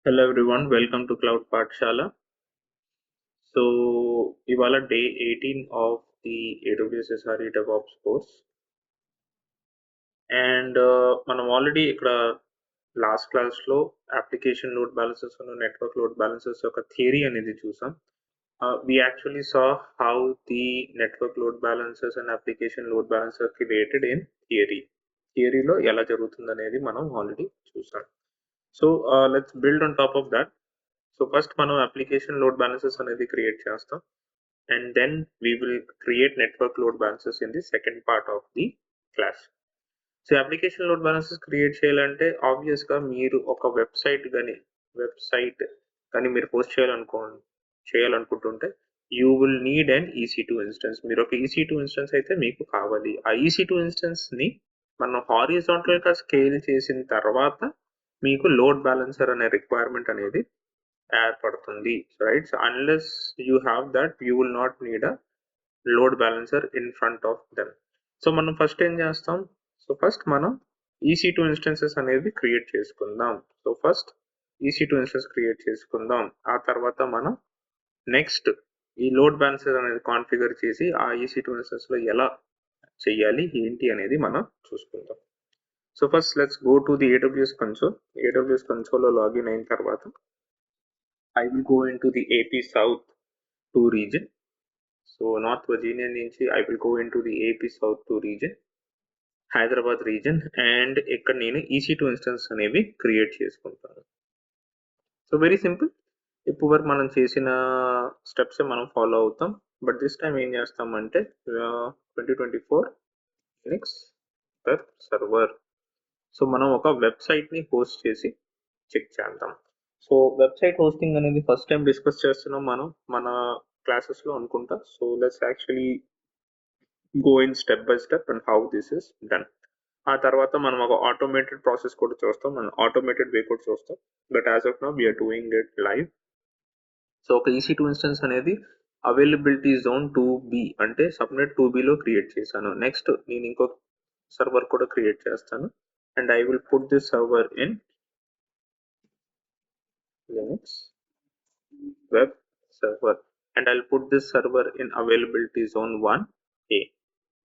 Hello everyone, welcome to Cloud Pathshala. So, ఇవాళ day 18 of the AWS SRE DevOps course and మనం already ఇక్కడ last క్లాస్లో application load balances network load balances యొక్క theory అనేది చూసాం. We actually saw how the network load balancers and application load balancers are created in theory. థియరీలో ఎలా జరుగుతుంది అనేది మనం ఆల్రెడీ చూసాం. So let's build on top of that. So first మనం application load balances అనేది క్రియేట్ చేస్తాం and then we will create network load balancers in the second part of the class. So application load balances create చేయాలంటే ఆబ్వియస్గా మీరు ఒక website కానీ మీరు post చేయాలనుకుంటుంటే you will need and EC2 instance. మీరు ఒక EC2 ఇన్స్టెన్స్ అయితే మీకు కావాలి. ఆ EC2 ఇన్స్టెన్స్ని మనం హారిజాంటల్గా స్కేల్ చేసిన తర్వాత మీకు లోడ్ బ్యాలెన్సర్ అనే రిక్వైర్మెంట్ అనేది ఏర్పడుతుంది, right? So unless you have that you will not need a load balancer in front of them. So మనం ఫస్ట్ ఏం చేస్తాం? సో ఫస్ట్ మనం EC2 ఇన్స్టెన్సెస్ అనేది క్రియేట్ చేసుకుందాం. So first EC2 instance create చేసుకుందాం. ఆ తర్వాత మనం నెక్స్ట్ ఈ లోడ్ బ్యాలెన్సర్ అనేది కాన్ఫిగర్ చేసి ఆ EC2 ఇన్స్టెన్స్లో ఎలా చెయ్యాలి ఏంటి అనేది మనం చూసుకుందాం. So first let's go to the AWS console. AWS కన్సోల్లో లాగిన్ అయిన తర్వాత I will go into the AP South 2 region. So North Virginia నుంచి I will go into the AP South 2 region, Hyderabad reason, and ఇక్కడ నేను EC2 instance అనేవి create చేసుకుంటాను. So very simple. ఇప్పుడు వరకు మనం చేసిన స్టెప్స్ మనం ఫాలో అవుతాం. బట్ దిస్ టైం ఏం చేస్తామంటే 2024 Linux వెబ్ సర్వర్. సో మనం ఒక వెబ్సైట్ని హోస్ట్ చేసి చెక్ చేద్దాం. సో వెబ్సైట్ హోస్టింగ్ అనేది ఫస్ట్ టైం డిస్కస్ చేస్తున్నాం మనం మన క్లాసెస్లో అనుకుంటా. So let's actually go in step by step and how this is done. ఆ తర్వాత మనం ఒక ఆటోమేటెడ్ ప్రాసెస్ కూడా చూస్తాం, మనం ఆటోమేటెడ్ వే కూడా చూస్తాం. But as of now we're doing it live. So ఒక EC2 ఇన్స్టెన్స్ అనేది అవైలబిలిటీ జోన్ 2B అంటే సబ్నెట్ 2Bలో క్రియేట్ చేశాను. నెక్స్ట్ నేను ఇంకో సర్వర్ కూడా క్రియేట్ చేస్తాను and I will put this server in Linux web server and I'll put this server in availability zone 1A.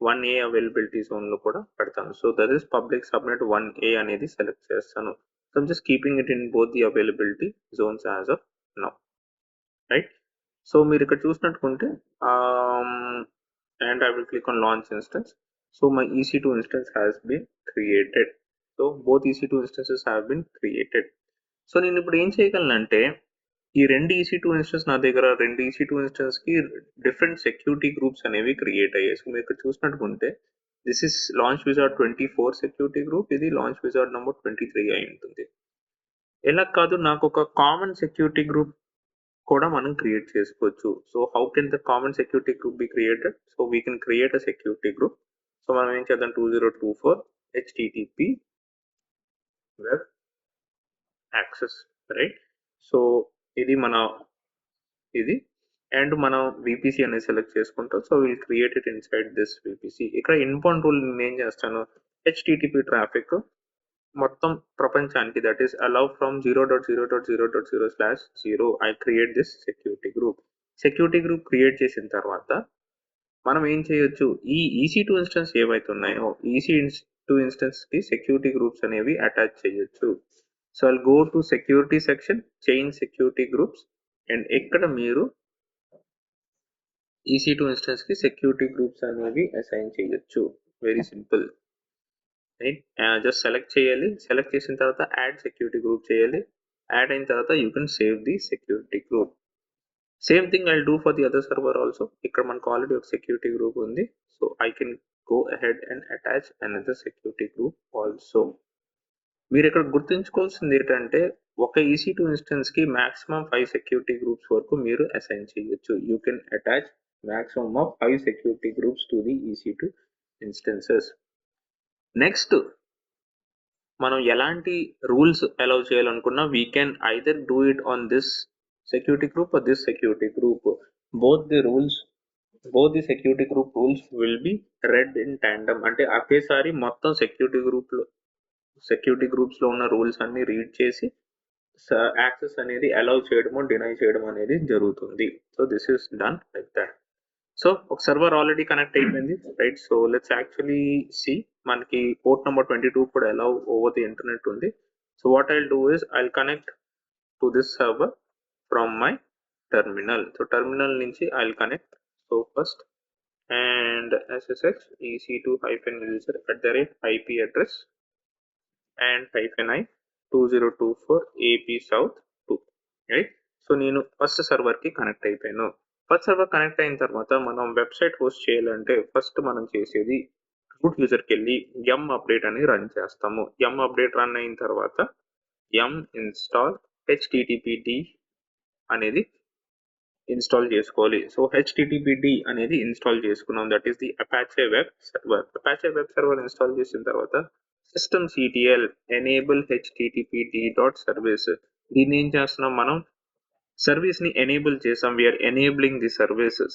1A availability జోన్లో కూడా పెడతాను. So that is public subnet 1A అనేది సెలెక్ట్ చేస్తాను. So I'm just keeping it in both the availability zones as of now, right? So మీరు ఇక్కడ చూసినట్టుకుంటే and I will click on launch instance. So my EC2 instance has been created. So both EC2 instances have been created. So నేను ఇప్పుడు ఏం చేయగలనంటే ఈ రెండు EC2 instance నా దగ్గర రెండు EC2 ఇన్స్టెన్స్కి డిఫరెంట్ సెక్యూరిటీ గ్రూప్స్ అనేవి క్రియేట్ అయ్యాయి. సో మీరు ఇక్కడ చూసినట్టుకుంటే this is launch wizard 24 security group, ఇది లాంచ్ విజార్డ్ నెంబర్ 23 అయి ఉంటుంది. ఎలా కాదు, నాకు ఒక కామన్ సెక్యూరిటీ గ్రూప్ కూడా మనం క్రియేట్ చేసుకోవచ్చు. So how can the common security group be created? So we can create a security group. So మనం ఏం చేద్దాం, 2024 HTTP web access, right? So ఇది అండ్ మనం VPC అనేది సెలెక్ట్ చేసుకుంటాం. So will create it inside this VPC. ఇక్కడ inbound rule నేను ఏం చేస్తాను, HTTP ట్రాఫిక్ మొత్తం ప్రపంచానికి, that is allow from 0.0.0.0/0 I create this security group create చేసిన తర్వాత మనం ఏం చేయొచ్చు, ఈ EC2 ఇన్స్టెన్స్ ఏవైతే ఉన్నాయో EC2 ఇన్స్టెన్స్కి సెక్యూరిటీ గ్రూప్స్ అనేవి అటాచ్ చేయొచ్చు. So I'll go to security section, change security groups, and ఇక్కడ మీరు EC2 ఇన్స్టెన్స్కి సెక్యూరిటీ గ్రూప్స్ అనేవి అసైన్ చేయొచ్చు. Very simple, right? Just select చేయాలి, సెలెక్ట్ చేసిన తర్వాత యాడ్ సెక్యూరిటీ గ్రూప్ చేయాలి. యాడ్ అయిన తర్వాత you can save the security group. Same thing I do for the other server also. ఇక్కడ మనకు ఆల్రెడీ ఒక సెక్యూరిటీ గ్రూప్ ఉంది. So I can go ahead and attach another security group also. మీరు ఇక్కడ గుర్తుంచుకోవాల్సింది ఏంటంటే ఒక EC2 ఇన్స్టెన్స్కి మాక్సిమం 5 సెక్యూరిటీ గ్రూప్స్ వరకు మీరు అసైన్ చేయొచ్చు. You can attach maximum of 5 security groups to the EC2 instances. Next మనం ఎలాంటి రూల్స్ అలౌ చేయాలనుకున్నా we can either do it on this security group or this security group. both the security group rules will be read in tandem. అంటే ఒకేసారి మొత్తం security గ్రూప్స్లో ఉన్న rules అన్ని read చేసి యాక్సెస్ అనేది అలౌ చేయడము డినై చేయడం అనేది జరుగుతుంది. So this is done like that. So ఒక సర్వర్ ఆల్రెడీ కనెక్ట్ అయిపోయింది, right? So let's actually see, మనకి పోర్ట్ నెంబర్ 22 కూడా అలౌ ఓవర్ ది ఇంటర్నెట్ ఉంది. So what I'll do is I'll connect to this server from my terminal. So terminal నుంచి I'll connect. So first and SSH EC2-user @ IP address and -i 2024 AP South 2, right? So నేను first సర్వర్కి connect అయిపోయాను. First server connect అయిన తర్వాత మనం website host చేయాలంటే first మనం చేసేది route యూజర్కి వెళ్ళి yum అప్డేట్ అని రన్ చేస్తాము. yum అప్డేట్ రన్ అయిన తర్వాత yum ఇన్స్టాల్ httpd అనేది ఇన్స్టాల్ చేసుకోవాలి. సో httpd అనేది ఇన్స్టాల్ చేసుకున్నాం, that is the Apache web server. Apache web server install చేసిన తర్వాత systemctl enable httpd.service, దీన్ని ఏం చేస్తున్నాం, మనం సర్వీస్ ని ఎనేబుల్ చేసాం. We're enabling the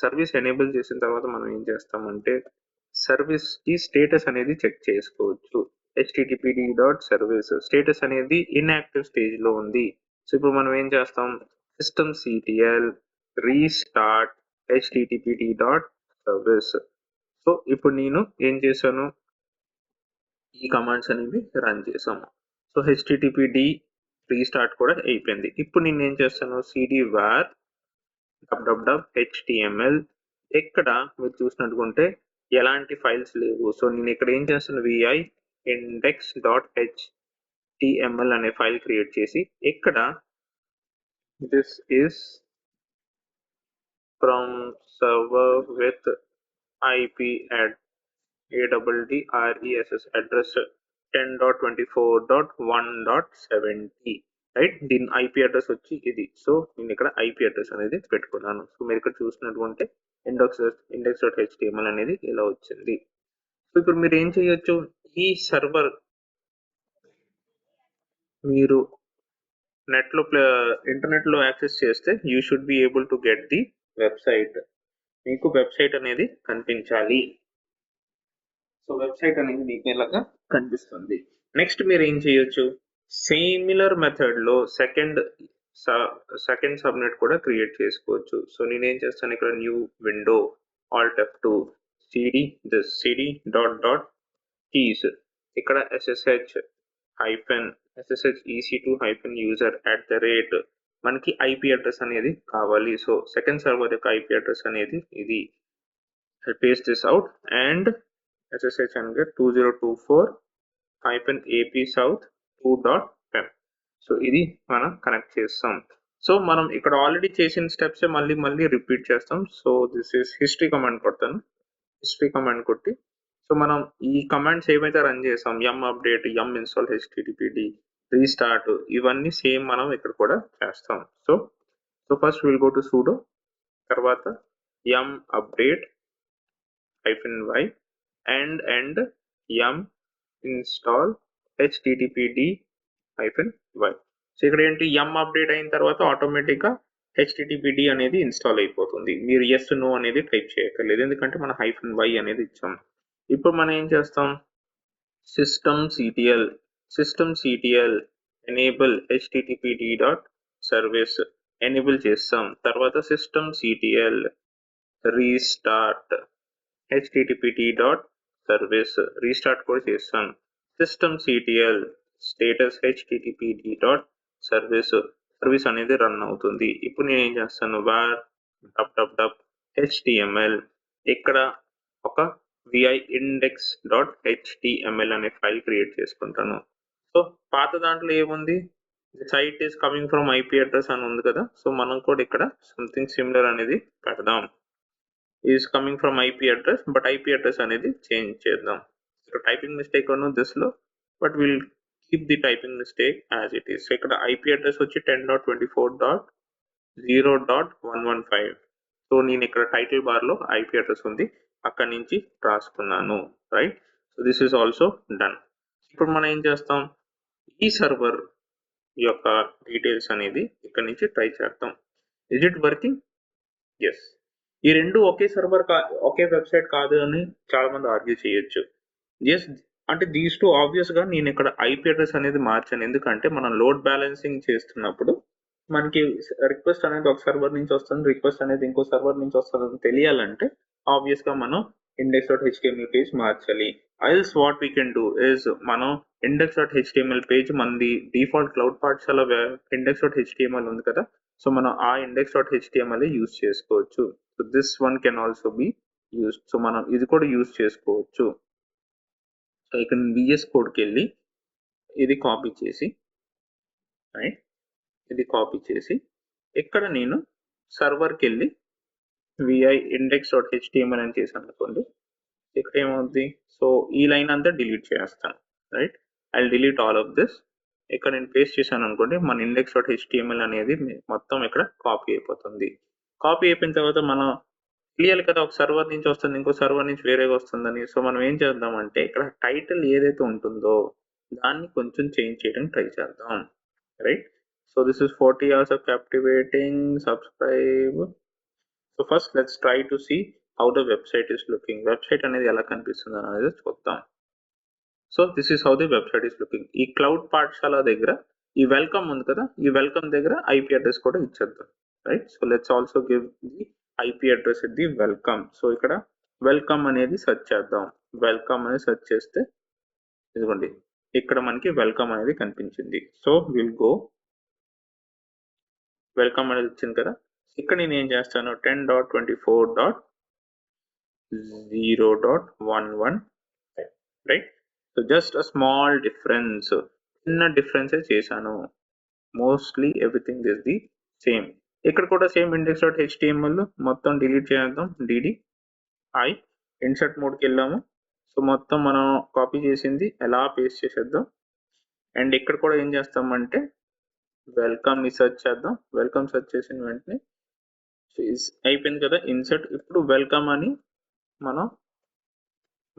service enable చేసిన తర్వాత మనం ఏం చేస్తామంటే సర్వీస్ కి స్టేటస్ అనేది చెక్ చేసుకోవచ్చు. httpd.service స్టేటస్ అనేది ఇన్యాక్టివ్ స్టేజ్ లో ఉంది. సో ఇప్పుడు మనం ఏం చేస్తాం, systemctl restart httpd.service. సో ఇప్పుడు నేను ఏం చేశాను, ఈ కమాండ్స్ అనేవి రన్ చేసాము. సో httpd రీస్టార్ట్ కూడా అయిపోయింది. ఇప్పుడు నేను ఏం చేస్తాను, cd var html. ఎక్కడ మీరు చూసినట్టుకుంటే ఎలాంటి ఫైల్స్ లేవు. సో నేను ఇక్కడ ఏం చేస్తాను, vi index.html అనే ఫైల్ క్రియేట్ చేసి ఇక్కడ this is from server with IP address address 10.24.1.70, right? దీని ఐపీ అడ్రస్ వచ్చి ఇది. సో నేను ఇక్కడ ఐపీ అడ్రస్ అనేది పెట్టుకున్నాను. సో మీరు ఇక్కడ చూసినటువంటి index.html అనేది ఇలా వచ్చింది. సో ఇప్పుడు మీరు ఏం చేయొచ్చు, ఈ సర్వర్ మీరు నెట్లో ఇంటర్నెట్ లో యాక్సెస్ చేస్తే you should be able to get the website. మీకు వెబ్సైట్ అనేది కనిపించాలి. సో వెబ్సైట్ అనేది మీకు ఇలాగా కనిపిస్తుంది. నెక్స్ట్ మీరు ఏం చేయొచ్చు, సిమిలర్ మెథడ్ లో సెకండ్ సబ్నెట్ కూడా క్రియేట్ చేసుకోవచ్చు. సో నేనేం చేస్తాను, ఇక్కడ new window alt F2 cd keys, ఇక్కడ ssh ec2-user @ మనకి ఐపీ అడ్రస్ అనేది కావాలి. సో సెకండ్ సర్వర్ యొక్క ఐపీ అడ్రస్ అనేది ఇది. Paste this out and ssh అంటే 2024-AP South 2.pem. సో ఇది మనం కనెక్ట్ చేస్తాం. సో మనం ఇక్కడ ఆల్రెడీ చేసిన స్టెప్స్ మళ్ళీ రిపీట్ చేస్తాం. So this is history command కొడతాను. హిస్టరీ కమాండ్ కొట్టి సో మనం ఈ కమాండ్స్ ఏమైతే రన్ చేసాం, yum update, yum install httpd, restart, ఇవన్నీ సేమ్ మనం ఇక్కడ కూడా చేస్తాం. So first will go to sudo, తర్వాత yum update -y and yum install httpd-y. So ఇక్కడ ఏంటి, yum అప్డేట్ అయిన తర్వాత ఆటోమేటిక్ గా httpd అనేది ఇన్స్టాల్ అయిపోతుంది. మీరు yes no అనేది టైప్ చేయక్కర్లేదు, ఎందుకంటే మనం -y అనేది ఇచ్చాం. ఇప్పుడు మనం ఏం చేస్తాం, systemctl enable httpd.service ఎనేబుల్ చేస్తాం. తర్వాత systemctl restart httpd.service రీస్టార్ట్ కూడా చేస్తాం. systemctl status httpd.service సర్వీస్ అనేది రన్ అవుతుంది. ఇప్పుడు నేను ఏం చేస్తాను, var html, ఇక్కడ ఒక vi index.html అనే ఫైల్ క్రియేట్ చేసుకుంటాను. సో పాత దాంట్లో ఏముంది, site is coming from IP address అని ఉంది కదా. సో మనం కూడా ఇక్కడ సంథింగ్ సిమిలర్ అనేది పెడదాం. Is coming from IP address, but IP address అనేది చేంజ్ చేద్దాం. ఇక్కడ టైపింగ్ మిస్టేక్ ఉన్న దిస్లో, but will keep the typing mistake as it is. ఇక్కడ ఐపీ అడ్రస్ వచ్చి 10.24.0.115. సో నేను ఇక్కడ టైటిల్ బార్ లో ఐపీ అడ్రస్ ఉంది, అక్కడి నుంచి రాసుకున్నాను, right? So this is also done. ఇప్పుడు మనం ఏం చేస్తాం, ఈ సర్వర్ యొక్క డీటెయిల్స్ అనేది ఇక్కడ నుంచి ట్రై చేద్దాం. Is it working? ఎస్. ఈ రెండు ఒకే సర్వర్ ఒకే వెబ్సైట్ కాదు అని చాలా మంది ఆర్గ్యూ చేయొచ్చు. ఎస్, అంటే దీస్ టూ ఆబ్వియస్ గా నేను ఇక్కడ ఐపీ అడ్రస్ అనేది మార్చాను. ఎందుకంటే మనం లోడ్ బ్యాలెన్సింగ్ చేస్తున్నప్పుడు మనకి రిక్వెస్ట్ అనేది ఒక సర్వర్ నుంచి వస్తుంది, రిక్వెస్ట్ అనేది ఇంకో సర్వర్ నుంచి వస్తుంది తెలియాలంటే ఆబ్వియస్ గా మనం index.html పేజ్ మార్చాలి. Else what we can do is మనం index.html పేజ్ మనది డిఫాల్ట్ క్లౌడ్ పాఠశాల index.html ఉంది కదా, సో మనం ఆ index.html యూజ్ చేసుకోవచ్చు. So this one can also be use. So మనం ఇది కూడా యూజ్ చేసుకోవచ్చు. సో ఇక్కడ విఎస్ కోడ్కి వెళ్ళి ఇది కాపీ చేసి, రైట్, ఇది కాపీ చేసి ఇక్కడ నేను సర్వర్కి వెళ్ళి విఐ index.html అని చేశాను అనుకోండి, ఇక్కడ ఏమవుద్ది, సో ఈ లైన్ అంతా డిలీట్ చేస్తాను, right. I delete all of this. ఇక్కడ నేను పేస్ట్ చేశాను అనుకోండి, మన index.html అనేది మొత్తం ఇక్కడ కాపీ అయిపోతుంది. కాపీ అయిపోయిన తర్వాత మనం తెలియాలి కదా ఒక సర్వర్ నుంచి వస్తుంది ఇంకో సర్వర్ నుంచి వేరేగా వస్తుందని. సో మనం ఏం చేద్దామంటే ఇక్కడ టైటిల్ ఏదైతే ఉంటుందో దాన్ని కొంచెం చేంజ్ చేయడానికి ట్రై చేద్దాం, right. So this is 40 hours of captivating subscribe. So first let's try to see how the website is looking. Website అనేది ఎలా కనిపిస్తుంది అనేది చూద్దాం. So this is how the website is looking. ఈ క్లౌడ్ పాఠశాల దగ్గర ఈ వెల్కమ్ ఉంది కదా, ఈ వెల్కమ్ దగ్గర ఐపీ అడ్రస్ కూడా ఇచ్చేద్దాం, right. So let's also give the IP address it the welcome. So ఇక్కడ వెల్కమ్ అనేది సెర్చ్ చేద్దాం. వెల్కమ్ అనేది సెర్చ్ చేస్తే ఇదిగోండి ఇక్కడ మనకి వెల్కమ్ అనేది కనిపించింది. సో విల్ గో, వెల్కమ్ అనేది వచ్చింది కదా. ఇక్కడ నేను ఏం చేస్తాను 10.24.0.11, right. So just a small difference, చిన్న డిఫరెన్స్ చేశాను. Mostly everything is the same. ఇక్కడ కూడా సేమ్ index.html మొత్తం డిలీట్ చేద్దాం. డిడి ఐ ఇన్సర్ట్ మోడ్కి వెళ్ళాము. సో మొత్తం మనం కాపీ చేసింది ఎలా పేస్ట్ చేసేద్దాం. అండ్ ఇక్కడ కూడా ఏం చేస్తామంటే వెల్కమ్ ని సెర్చ్ చేద్దాం. వెల్కమ్ సెర్చ్ చేసిన వెంటనే అయిపోయింది కదా ఇన్సర్ట్. ఇప్పుడు వెల్కమ్ అని మనం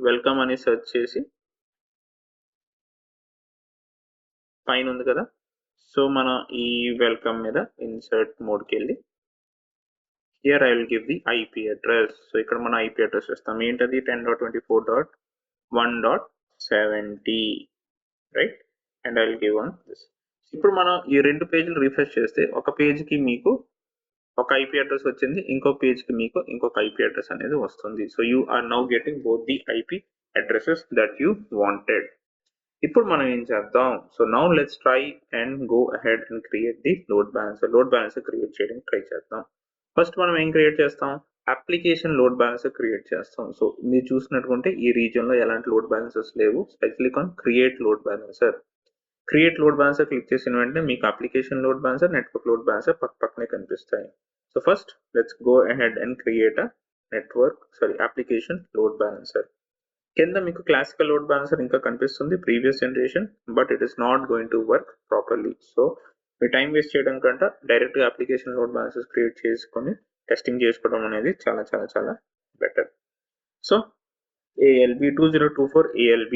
వెల్కమ్ అని సెర్చ్ చేసి పైన ఉంది కదా, సో మనం ఈ వెల్కమ్ మీద ఇన్సర్ట్ మోడ్కి వెళ్ళి here I will give the IP address. So ఇక్కడ మనం ఐపీ అడ్రస్ ఇస్తాం. ఏంటది 10.24.1.70, right. And I will give on this. ఇప్పుడు మనం ఈ రెండు పేజీలు రిఫ్రెష్ చేస్తే ఒక పేజ్కి మీకు ఒక ఐపీ అడ్రస్ వచ్చింది, ఇంకో పేజ్కి మీకు ఇంకొక ఐపీ అడ్రస్ అనేది వస్తుంది. So you are now getting both the IP addresses that you wanted. ఇప్పుడు మనం ఏం చేద్దాం, so now let's try and go ahead and create the load balancer. Load balancer create చేయడానికి ట్రై చేద్దాం. ఫస్ట్ మనం ఏం క్రియేట్ చేస్తాం, అప్లికేషన్ లోడ్ బ్యాలెన్సర్ క్రియేట్ చేస్తాం. సో మీరు చూసినట్టుకుంటే ఈ రీజియన్ లో ఎలాంటి లోడ్ బ్యాలెన్సర్స్ లేవు. Click on create load balancer. Create load balancer click చేసిన వెంటనే మీకు application load balancer, network load balancer పక్కనే కనిపిస్తాయి. So first let's go ahead and create a application load balancer. కింద మీకు క్లాసికల్ లోడ్ బ్యాలెన్సర్ ఇంకా కనిపిస్తుంది, previous generation, but it is not going to work properly. So me time waste చేయడం కంటే డైరెక్ట్గా application load balances create చేసుకొని testing చేసుకోవడం అనేది చాలా చాలా చాలా బెటర్. సో ALB 2024 ALB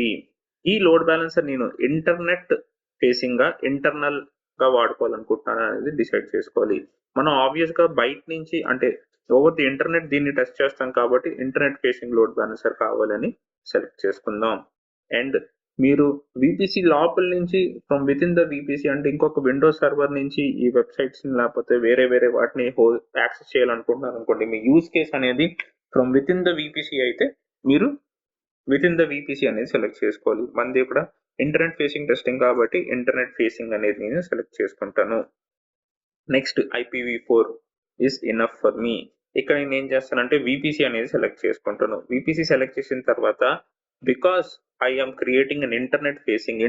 ఈ లోడ్ బ్యాలెన్సర్ నేను ఇంటర్నెట్ ఫేసింగ్ గా ఇంటర్నల్ గా వాడుకోవాలనుకుంటున్నాను అనేది డిసైడ్ చేసుకోవాలి. మనం ఆబ్వియస్ గా బయట నుంచి అంటే ఓవర్ ది ఇంటర్నెట్ దీన్ని టెస్ట్ చేస్తాం కాబట్టి ఇంటర్నెట్ ఫేసింగ్ లోడ్ బ్యాలెన్సర్ కావాలని సెలెక్ట్ చేసుకుందాం. అండ్ మీరు VPC లోపల నుంచి from with in the VPC అంటే ఇంకొక విండోస్ సర్వర్ నుంచి ఈ వెబ్సైట్స్ లేకపోతే వేరే వేరే వాటిని యాక్సెస్ చేయాలనుకుంటున్నారు అనుకోండి, మీ యూజ్ కేస్ అనేది from with in the VPC అయితే మీరు విత్ ఇన్ ద VPC అనేది సెలెక్ట్ చేసుకోవాలి. మనది ఇక్కడ ఇంటర్నెట్ ఫేసింగ్ టెస్టింగ్ కాబట్టి ఇంటర్నెట్ ఫేసింగ్ అనేది నేను సెలెక్ట్ చేసుకుంటాను. Next IPv4 is enough for me. ఇక్కడ నేను ఏం చేస్తానంటే VPC అనేది సెలెక్ట్ చేసుకుంటాను. VPC సెలెక్ట్ చేసిన తర్వాత because I'm creating an internet facing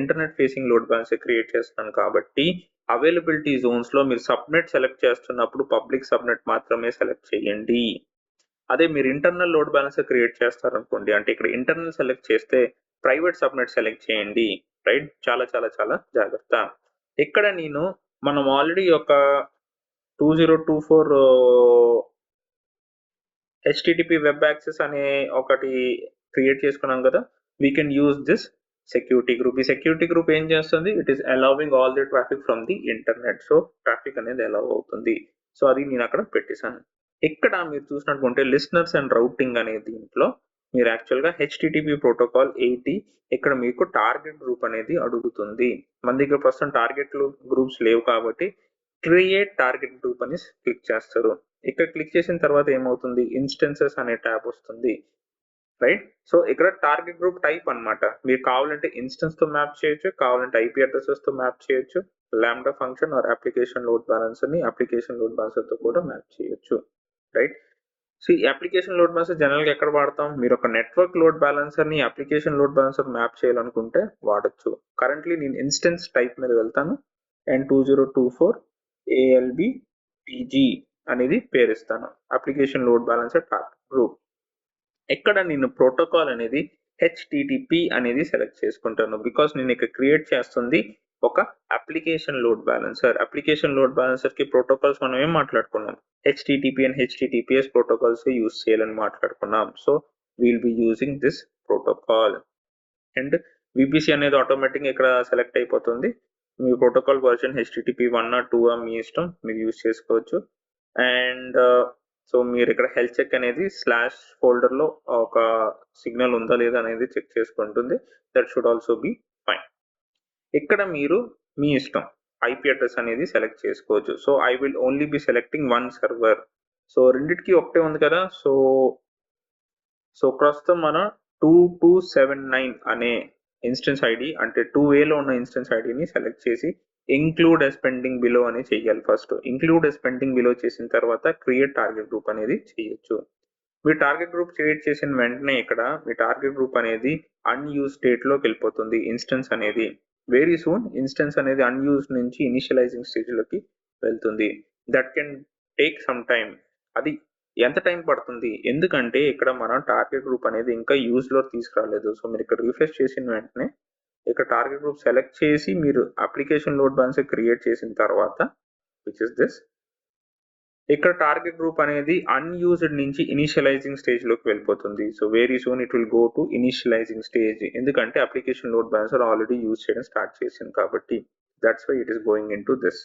load balancer create చేస్తున్నాను కాబట్టి అవైలబిలిటీ జోన్స్ లో మీరు సబ్నెట్ సెలెక్ట్ చేస్తున్నప్పుడు పబ్లిక్ సబ్నెట్ మాత్రమే సెలెక్ట్ చేయండి. అదే మీరు ఇంటర్నల్ లోడ్ బ్యాలెన్సర్ క్రియేట్ చేస్తారనుకోండి, అంటే ఇక్కడ ఇంటర్నల్ సెలెక్ట్ చేస్తే ప్రైవేట్ సబ్నెట్ సెలెక్ట్ చేయండి, రైట్. చాలా చాలా చాలా జాగ్రత్త. ఇక్కడ నేను మనం ఆల్రెడీ ఒక 2024 HTTP వెబ్ యాక్సెస్ అనే ఒకటి క్రియేట్ చేసుకున్నాం కదా, we can use this security group. ఈ సెక్యూరిటీ గ్రూప్ ఏం చేస్తుంది, it is allowing all the traffic from the internet. So traffic అనేది అలౌ అవుతుంది. సో అది నేను అక్కడ పెట్టేశాను. ఇక్కడ మీరు చూసినట్టుకుంటే లిస్నర్స్ అండ్ రౌటింగ్ అనే దీంట్లో మీరు యాక్చువల్గా హెచ్టిటిపి ప్రోటోకాల్ 80 ఇక్కడ మీకు టార్గెట్ గ్రూప్ అనేది అడుగుతుంది. మన దగ్గర ప్రస్తుతం టార్గెట్ గ్రూప్స్ లేవు కాబట్టి క్రియేట్ టార్గెట్ గ్రూప్ అని క్లిక్ చేస్తారు. ఇక్కడ క్లిక్ చేసిన తర్వాత ఏమవుతుంది, ఇన్స్టెన్సెస్ అనే ట్యాబ్ వస్తుంది, రైట్. సో ఇక్కడ టార్గెట్ గ్రూప్ టైప్ అన్నమాట. మీరు కావాలంటే ఇన్స్టెన్స్ తో మ్యాప్ చేయొచ్చు, కావాలంటే ఐపీ అడ్రసెస్ తో మ్యాప్ చేయొచ్చు, lambda function or application load balancer ని అప్లికేషన్ లోడ్ బ్యాలెన్సర్ తో కూడా మ్యాప్ చేయొచ్చు, రైట్. సో ఈ అప్లికేషన్ లోడ్ బ్యాలెన్సర్ జనరల్ గా ఎక్కడ వాడతాం, మీరు ఒక నెట్వర్క్ లోడ్ బ్యాలెన్సర్ ని అప్లికేషన్ లోడ్ బ్యాలెన్సర్ మ్యాప్ చేయాలనుకుంటే వాడచ్చు. కరెంట్లీ నేను ఇన్స్టెన్స్ టైప్ మీద వెళ్తాను అండ్ 2024 ALB PG అనేది పేరిస్తాను, application load balancer target group. ఇక్కడ నేను ప్రోటోకాల్ అనేది హెచ్టిటిపి అనేది సెలెక్ట్ చేసుకుంటాను, బికాస్ నేను ఇక్కడ క్రియేట్ చేస్తుంది ఒక application load balancer. Application load balancer కి ప్రోటోకాల్స్ మనం ఏం మాట్లాడుకున్నాం, HTTP and HTTPS protocols use చేయాలని మాట్లాడుకున్నాం. So will be using this protocol and VPC అనేది ఆటోమేటిక్ ఇక్కడ సెలెక్ట్ అయిపోతుంది. మీ ప్రోటోకాల్ వర్షన్ హెచ్టిటిపి 1 or 2 మీ ఇష్టం, మీరు యూజ్ చేసుకోవచ్చు. అండ్ సో మీరు ఇక్కడ హెల్త్ చెక్ అనేది స్లాష్ ఫోల్డర్ లో ఒక సిగ్నల్ ఉందా లేదా అనేది చెక్ చేసుకుంటుంది. That should also be fine. ఇక్కడ మీరు మీ ఇష్టం ఐపీ అడ్రస్ అనేది సెలెక్ట్ చేసుకోవచ్చు. So I will only B selecting 1 server. So రెండిటికి ఒకటే ఉంది కదా. సో ప్రస్తుతం మనం 2279 అనే ఇన్స్టెన్స్ ఐడి అంటే 2Aలో ఉన్న ఇన్స్టెన్స్ ఐడిని సెలెక్ట్ చేసి ఇంక్లూడ్ ఎస్ పెండింగ్ బిలో అని చెయ్యాలి. First include as pending below చేసిన తర్వాత క్రియేట్ టార్గెట్ గ్రూప్ అనేది చేయొచ్చు. మీ టార్గెట్ గ్రూప్ క్రియేట్ చేసిన వెంటనే ఇక్కడ మీ టార్గెట్ గ్రూప్ అనేది అన్యూజ్ స్టేట్ లోకి వెళ్ళిపోతుంది. ఇన్స్టెన్స్ అనేది వెరీ సూన్ ఇన్స్టెన్స్ అనేది అన్యూజ్ నుంచి ఇనిషియలైజింగ్ స్టేజ్ లోకి వెళ్తుంది. That can take some time. అది ఎంత టైం పడుతుంది, ఎందుకంటే ఇక్కడ మనం టార్గెట్ గ్రూప్ అనేది ఇంకా యూజ్ లో తీసుకురాలేదు. సో మీరు ఇక్కడ రిఫ్రెష్ చేసిన వెంటనే ఇక్కడ టార్గెట్ గ్రూప్ సెలెక్ట్ చేసి మీరు అప్లికేషన్ లోడ్ బ్యాలెన్సర్ క్రియేట్ చేసిన తర్వాత విచ్ ఇస్ దిస్, ఇక్కడ టార్గెట్ గ్రూప్ అనేది అన్యూజ్డ్ నుంచి ఇనిషియలైజింగ్ స్టేజ్ లోకి వెళ్ళిపోతుంది. So very soon it will go to initializing stage, ఎందుకంటే application load balancer already use చేయడం స్టార్ట్ చేసింది కాబట్టి. That's why it is going into this.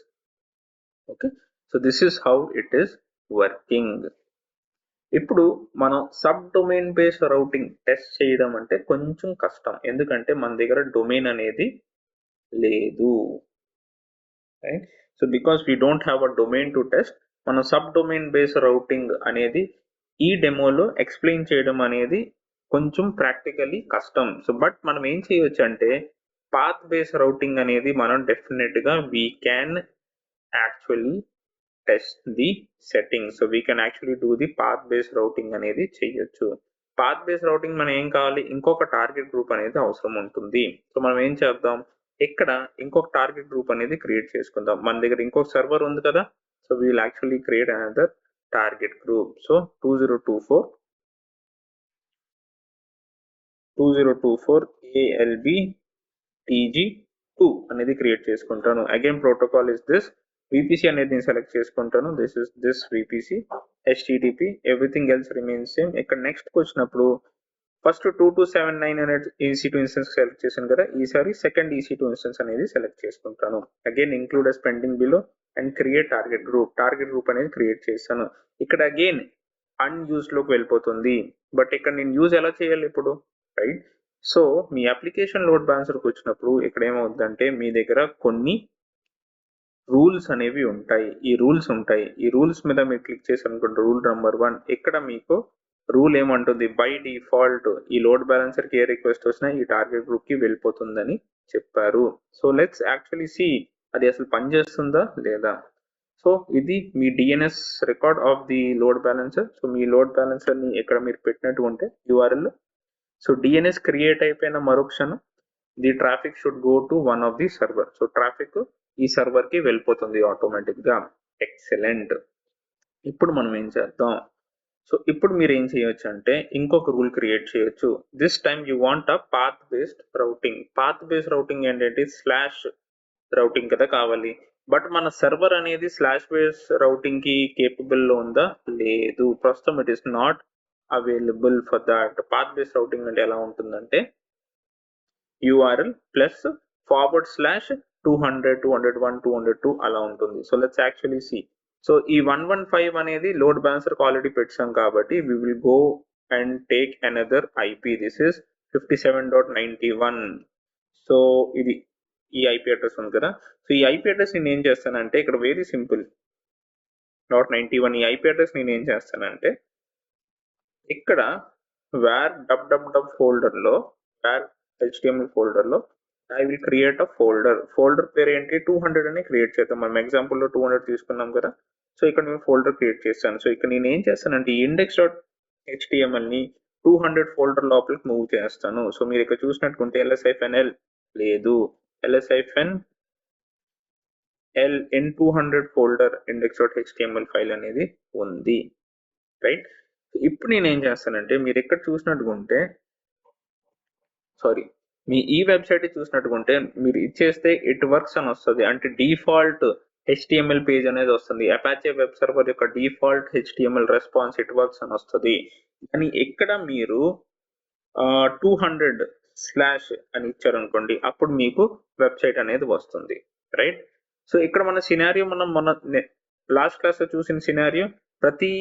Okay, so this is how it is working. ఇప్పుడు మనం sub domain based routing test చేయడం అంటే కొంచెం కష్టం, ఎందుకంటే మన దగ్గర డొమైన్ అనేది లేదు, right. So because we don't have a domain to test, మనం సబ్ డొమైన్ బేస్డ్ రౌటింగ్ అనేది ఈ డెమోలో ఎక్స్ప్లెయిన్ చేయడం అనేది కొంచెం ప్రాక్టికలీ కష్టం. సో బట్ మనం ఏం చేయొచ్చు అంటే పాత్ బేస్డ్ రౌటింగ్ అనేది మనం డెఫినెట్ గా we can actually test the setting. So we can actually do the path based routing అనేది చేయొచ్చు. పాత్ బేస్డ్ రౌటింగ్ మనం ఏం కావాలి, ఇంకొక టార్గెట్ గ్రూప్ అనేది అవసరం ఉంటుంది. సో మనం ఏం చేద్దాం, ఇక్కడ ఇంకొక టార్గెట్ గ్రూప్ అనేది క్రియేట్ చేసుకుందాం. మన దగ్గర ఇంకొక సర్వర్ ఉంది కదా. So we will actually create another target group. So 2024 ALB TG2 అనేది క్రియేట్ చేసుకుంటాను. Again protocol is this. VPC అనేది నేను సెలెక్ట్ చేసుకుంటాను. This is this VPC. HTTP everything else remains same. ఇక్కడ నెక్స్ట్ వచ్చినప్పుడు ఫస్ట్ 2279 అనే EC2 ఇన్స్టెన్స్ సెలెక్ట్ చేశాను కదా, ఈసారి సెకండ్ EC2 ఇన్స్టెన్స్ అనేది సెలెక్ట్ చేసుకుంటాను. Again include as pending below and create target group. Target group అనేది క్రియేట్ చేస్తాను. ఇక్కడ అగైన్ అన్యూజ్ లోకి వెళ్ళిపోతుంది, బట్ ఇక్కడ నేను యూజ్ ఎలా చేయాలి ఇప్పుడు, రైట్. సో మీ అప్లికేషన్ లోడ్ బ్యాలెన్సర్కి వచ్చినప్పుడు ఇక్కడ ఏమవుతుందంటే మీ దగ్గర కొన్ని రూల్స్ అనేవి ఉంటాయి. ఈ రూల్స్ మీద మీరు క్లిక్ చేసి అనుకుంటే రూల్ నెంబర్ 1 ఇక్కడ మీకు రూల్ ఏమంటుంది, బై డిఫాల్ట్ ఈ లోడ్ బ్యాలెన్సర్ కి ఏ రిక్వెస్ట్ వచ్చినా ఈ టార్గెట్ గ్రూప్ కి వెళ్ళిపోతుందని చెప్పారు. సో లెట్స్ యాక్చువల్లీ సి అది అసలు పనిచేస్తుందా లేదా. సో ఇది మీ DNS record of the load balancer. So మీ లోడ్ బ్యాలెన్సర్ ని ఇక్కడ మీరు పెట్టినట్టు ఉంటే URL. సో డిఎన్ఎస్ క్రియేట్ అయిపోయిన మరుక్షణం the traffic should go to one of the server. So traffic ఈ సర్వర్ కి వెళ్ళిపోతుంది ఆటోమేటిక్ గా. ఎక్సలెంట్. ఇప్పుడు మనం ఏం చేద్దాం, సో ఇప్పుడు మీరు ఏం చేయొచ్చు అంటే ఇంకొక రూల్ క్రియేట్ చేయొచ్చు. This time you want a path based routing. Path based routing ఏంటంటే స్లాష్ రౌటింగ్ కదా కావాలి, బట్ మన సర్వర్ అనేది స్లాష్ బేస్డ్ రౌటింగ్ కి కేపబుల్ లో ఉందా, లేదు. ప్రస్తుతం it is not available for that. Path based routing అంటే ఎలా ఉంటుందంటే URL ప్లస్ /200 201 202 అలా ఉంటుంది. So let's actually see. So ఈ 115 అనేది లోడ్ బ్యాలెన్సర్ ఆల్రెడీ పెట్టాం కాబట్టి we will go and take another IP. This is 57.91. సో ఇది ఈ ఐపీ అడ్రస్ ఉంది కదా. సో ఈ ఐపీ అడ్రస్ నేను ఏం చేస్తానంటే ఇక్కడ వెరీ సింపుల్. .91 ఈ ఐపీ అడ్రస్ నేను ఏం చేస్తానంటే ఇక్కడ var www ఫోల్డర్లో var HTML ఫోల్డర్లో I will create a folder పేరు ఏంటి 200 అని క్రియేట్ చేద్దాం. మనం ఎగ్జాంపుల్లో 200 తీసుకున్నాం కదా. సో ఇక్కడ నేను ఫోల్డర్ క్రియేట్ చేస్తాను. సో ఇక్కడ నేను ఏం చేస్తానంటే index.htmlని 200 ఫోల్డర్ లోపలికి మూవ్ చేస్తాను. సో మీరు ఇక్కడ చూసినట్టుకుంటే ls-l లేదు, ls-l in 200 folder index.html file అనేది ఉంది, రైట్. ఇప్పుడు నేను ఏం చేస్తానంటే మీరు ఎక్కడ చూసినట్టుకుంటే మీ ఈ వెబ్సైట్ చూసినట్టుకుంటే మీరు ఇచ్చేస్తే ఇట్ వర్క్స్ అని వస్తుంది, అంటే డిఫాల్ట్ HTML పేజ్ అనేది వస్తుంది. అపాచే వెబ్ సర్వర్ యొక్క default HTML response it works అని వస్తుంది. కానీ ఎక్కడ మీరు 200/ అని ఇచ్చారనుకోండి అప్పుడు మీకు వెబ్సైట్ అనేది వస్తుంది, రైట్. సో ఇక్కడ మన సినారియో మన లాస్ట్ క్లాస్ లో చూసిన సినారియో ప్రతి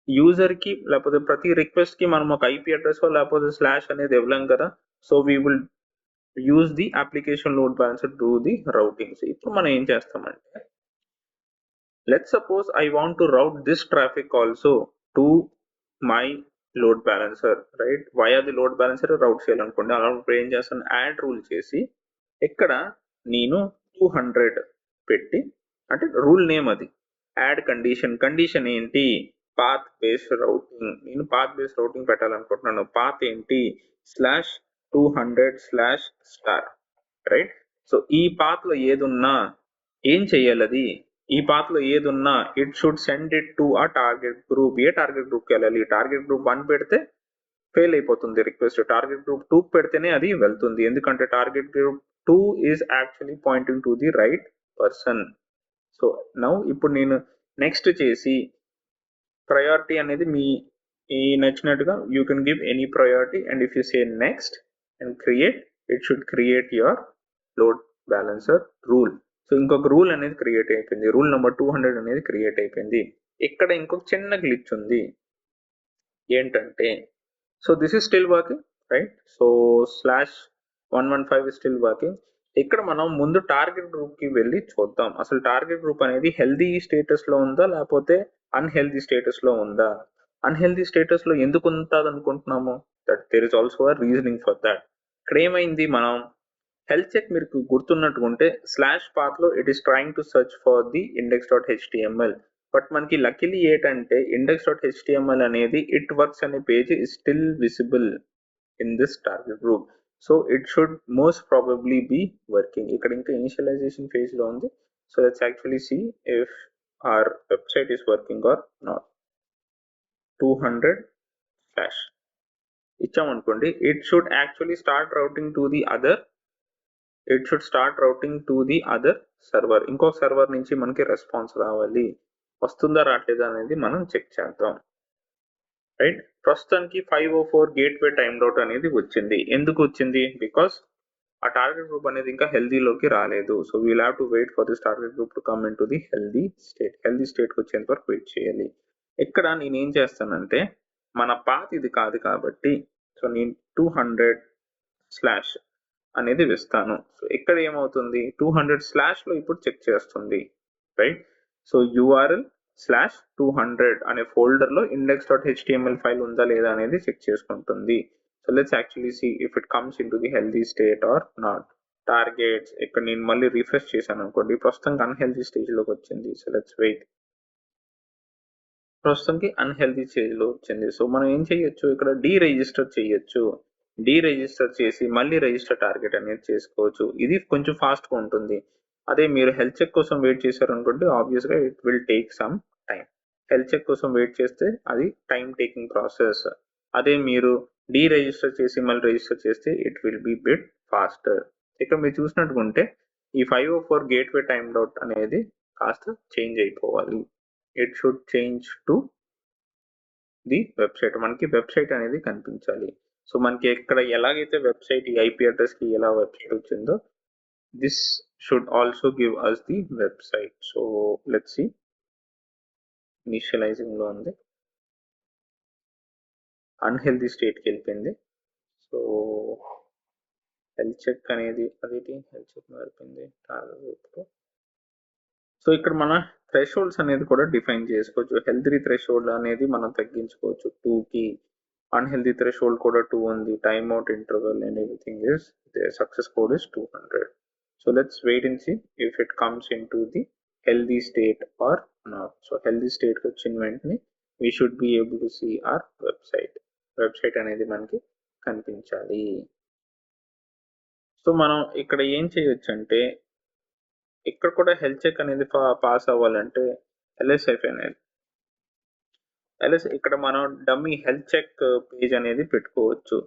యూజర్ కి లేకపోతే ప్రతి రిక్వెస్ట్ కి మనం ఒక ఐపీ అడ్రస్ లేకపోతే స్లాష్ అనేది ఇవ్వలేం కదా. So we will use the application load balancer to the routing. ఇప్పుడు మనం ఏం చేస్తామంటే let's suppose I want to route this traffic also to my load balancer, right. Via the load balancer route చేయాలనుకోండి. అలాంటప్పుడు ఏం చేస్తాను, యాడ్ రూల్ చేసి ఇక్కడ నేను 200 పెట్టి, అంటే రూల్ నేమ్ అది. యాడ్ కండిషన్ ఏంటి, పాత్ బేస్డ్ రౌటింగ్. నేను పాత్ బేస్డ్ రౌటింగ్ పెట్టాలనుకుంటున్నాను. పాత్ ఏంటి /200/*, రైట్. సో ఈ పాత్ లో ఏదున్నా ఏం చెయ్యాలి, అది ఈ పాత్ లో ఏదున్నా it should send it to ఆ టార్గెట్ గ్రూప్. ఏ టార్గెట్ గ్రూప్ కి వెళ్ళాలి, టార్గెట్ గ్రూప్ 1 పెడితే ఫెయిల్ అయిపోతుంది రిక్వెస్ట్, టార్గెట్ గ్రూప్ 2 పెడితేనే అది వెళ్తుంది, ఎందుకంటే target group 2 is actually pointing to the right person. So now ఇప్పుడు నేను నెక్స్ట్ చేసి ప్రయారిటీ అనేది మీ నచ్చినట్టుగా you can give any priority, and if you say next and create, it should create your load balancer rule. So ఇంకొక rule అనేది create అయిపోయింది, rule number 200 అనేది create అయిపోయింది. ఇక్కడ ఇంకొక చిన్న గ్లిచ్ ఉంది ఏంటంటే, so this is still working, right. So /115 is still working. ఇక్కడ మనం ముందు టార్గెట్ గ్రూప్ కి వెళ్ళి చూద్దాం అసలు టార్గెట్ గ్రూప్ అనేది హెల్దీ స్టేటస్ లో ఉందా లేకపోతే అన్హెల్దీ స్టేటస్ లో ఉందా. అన్హెల్దీ స్టేటస్ లో ఎందుకు ఉంటుంది అనుకుంటున్నాము, that there is also a reasoning for that. ఇక్కడ ఏమైంది, మనం హెల్త్ చెక్ మీకు గుర్తున్నట్టుకుంటే /path లో it is trying to search for the index.html. But మనకి లక్కీలీ ఏంటంటే index.html అనేది ఇట్ వర్క్స్ అనే page is still visible in this target group. So it should most probably be working. ఇక్కడ ఇంకా initialization phase లో ఉంది. So let's actually see if our website is working or not. 200/ ఇచ్చామనుకోండి, it should actually start routing to the other, server. ఇంకొక server నుంచి మనకి response రావాలి, వస్తుందా రావట్లేదా అనేది మనం చెక్ చేద్దాం, రైట్. ప్రస్తుతానికి 504 గేట్వే టైమ్ అవుట్ అనేది వచ్చింది. ఎందుకు వచ్చింది, బికాస్ ఆ టార్గెట్ గ్రూప్ అనేది ఇంకా హెల్దీలోకి రాలేదు. So we'll have to wait for this target group to come in to the healthy స్టేట్కి వచ్చేంత వరకు వెయిట్ చేయాలి. ఇక్కడ నేను ఏం చేస్తానంటే మన పాత్ ఇది కాదు కాబట్టి సో నేను 200/ అనేది వేస్తాను. సో ఇక్కడ ఏమవుతుంది 200/ లో ఇప్పుడు చెక్ చేస్తుంది, రైట్. సో URL /200 అనే ఫోల్డర్ లో index.html ఫైల్ ఉందా లేదా అనేది చెక్ చేసుకుంటుంది. So let's actually see if it comes into the healthy state or not. Targets ఇక్కడ నేను మళ్ళీ రిఫ్రెష్ చేశాను అనుకోండి, ప్రస్తుతానికి అన్హెల్దీ స్టేజ్ లోకి వచ్చింది. So let's wait. ప్రస్తుతానికి అన్హెల్దీ స్టేజ్ లో వచ్చింది. సో మనం ఏం చేయొచ్చు, ఇక్కడ డీరిజిస్టర్ చేయొచ్చు. డీరిజిస్టర్ చేసి మళ్ళీ రిజిస్టర్ టార్గెట్ అనేది చేసుకోవచ్చు. ఇది కొంచెం ఫాస్ట్ గా ఉంటుంది. అదే మీరు హెల్త్ చెక్ కోసం వెయిట్ చేశారు అనుకోండి, ఆబ్వియస్ గా it will take some time. Health check కోసం వెయిట్ చేస్తే అది టైం టేకింగ్ ప్రాసెస్. అదే మీరు డీరిజిస్టర్ చేసి మళ్ళీ రిజిస్టర్ చేస్తే it will be bit faster. ఇక్కడ మీరు చూసినట్టుకుంటే ఈ 504 గేట్వే టైమ్ అవుట్ అనేది కాస్త చేంజ్ అయిపోవాలి. It should change to the website. మనకి వెబ్సైట్ అనేది కనిపించాలి. సో మనకి ఎక్కడ ఎలాగైతే వెబ్సైట్ ఈ ఐపీ అడ్రస్ కి ఎలా వెబ్సైట్ వచ్చిందో this should also give us the website. So let's see, initializing లో ఉంది. అన్హెల్దీ స్టేట్కి వెళ్ళిపోయింది. సో హెల్త్ చెక్ అనేది అదేంటి హెల్త్ చెక్ మారిపోయింది టార్గెట్. సో ఇక్కడ మన థ్రెషోల్డ్స్ అనేది కూడా డిఫైన్ చేసుకోవచ్చు. హెల్తీ థ్రెషోల్డ్ అనేది మనం తగ్గించుకోవచ్చు 2కి, అన్హెల్తీ థ్రెషోల్డ్ కూడా 2 ఉంది, time out interval and everything is the success code is 200. So let's wait and see if it comes into the healthy state or not. So healthy state వచ్చిన వెంటనే we should be able to see our website అనేది మనకి కనిపించాలి. So మనం ఇక్కడ ఏం చేయొచ్చు అంటే ఇక్కడ కూడా హెల్త్ చెక్ అనేది పాస్ అవ్వాలంటే LSFNL ఇక్కడ మనం డమ్మీ హెల్త్ చెక్ పేజ్ అనేది పెట్టుకోవచ్చు.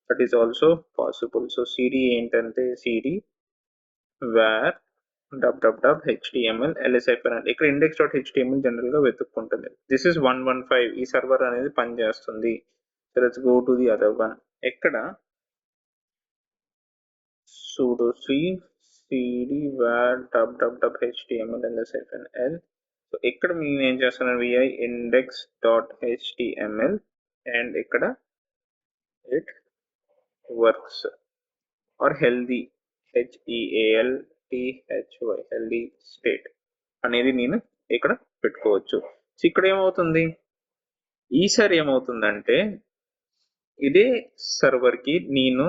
That is also possible. So CD ఏంటంటే సిడి వేర్ www.html lsfnl ఇక్కడ index.html జనరల్ గా వెతుక్కుంటుంది. దిస్ ఇస్ 115 ఈ సర్వర్ అనేది పనిచేస్తుంది. So let's go to the other one. ఇక్కడ sudo cd var www.html lsfnl. So ఇక్కడ నేను ఏం చేస్తున్నాను vi index.html అండ్ ఇక్కడ it works or healthy healthy state అనేది నేను ఇక్కడ పెట్టుకోవచ్చు. సో ఇక్కడ ఏమవుతుంది, ఈసారి ఏమవుతుందంటే ఇదే సర్వర్ కి నేను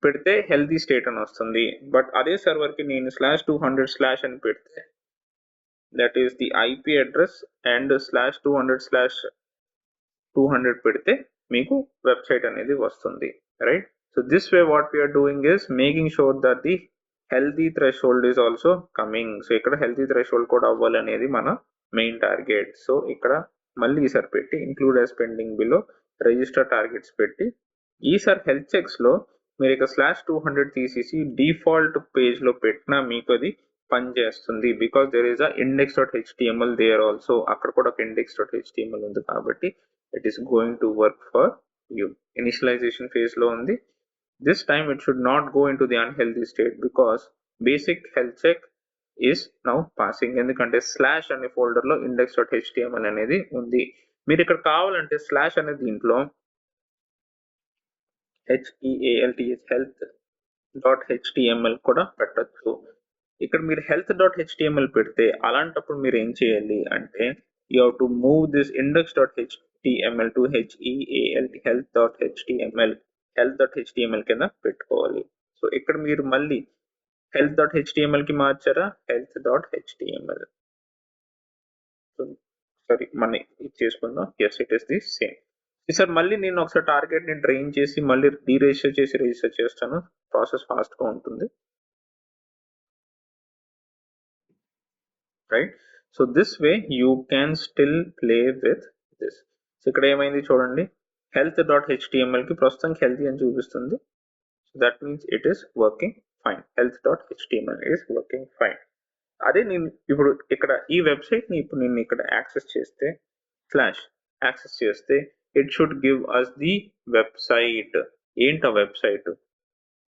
పెడితే హెల్తీ స్టేట్ అని వస్తుంది. బట్ అదే సర్వర్ కి నేను /200/ అని పెడితే that is the IP address and /200/200 పెడితే మీకు వెబ్సైట్ అనేది వస్తుంది, right? So this way what we're doing is making sure that the healthy threshold is also coming. So ఇక్కడ హెల్తీ థ్రెషోల్డ్ కూడా అవ్వాలనేది మన మెయిన్ టార్గెట్. సో ఇక్కడ మళ్ళీ ఈసారి పెట్టి include as pending below register targets పెట్టి ఈసారి హెల్త్ చెక్స్ లో మీరు ఇక /200 తీసేసి డిఫాల్ట్ పేజ్ లో పెట్టినా మీకు అది పనిచేస్తుంది. Because there is a index.html there also. అక్కడ కూడా ఒక index.html ఉంది కాబట్టి it is going to work for you. Initialization phase లో ఉంది. This time it should not go into the unhealthy state because basic health check is now passing. ఎందుకంటే slash అనే folder లో index.html అనేది ఉంది. మీరు ఇక్కడ కావాలంటే స్లాష్ అనే దీంట్లో health.html కూడా పెట్టచ్చు. ఇక్కడ మీరు health.html పెడితే అలాంటప్పుడు మీరు ఏం చేయాలి అంటే you have to move this index.html to health.html కింద పెట్టుకోవాలి. సో ఇక్కడ మీరు మళ్ళీ health.html కి మార్చారా health.html. సారీ మనం ఇది చేసుకుందాం. Yes it is the same. Sir మళ్ళీ నేను ఒకసారి టార్గెట్ ని డ్రైన్ చేసి మళ్ళీ రిజిస్టర్ చేస్తాను. ప్రాసెస్ ఫాస్ట్ గా ఉంటుంది, right? So this way you can still play with this. So ఇక్కడ ఏమైంది చూడండి, health.html కి ప్రస్తుతం హెల్తీ అని చూపిస్తుంది. So that means it is working fine. health.html is working fine. అదే నేను ఇప్పుడు ఇక్కడ ఈ వెబ్సైట్ ని ఇప్పుడు నేను ఇక్కడ యాక్సెస్ చేస్తే it should give us the website. ఏంటి ఆ వెబ్సైట్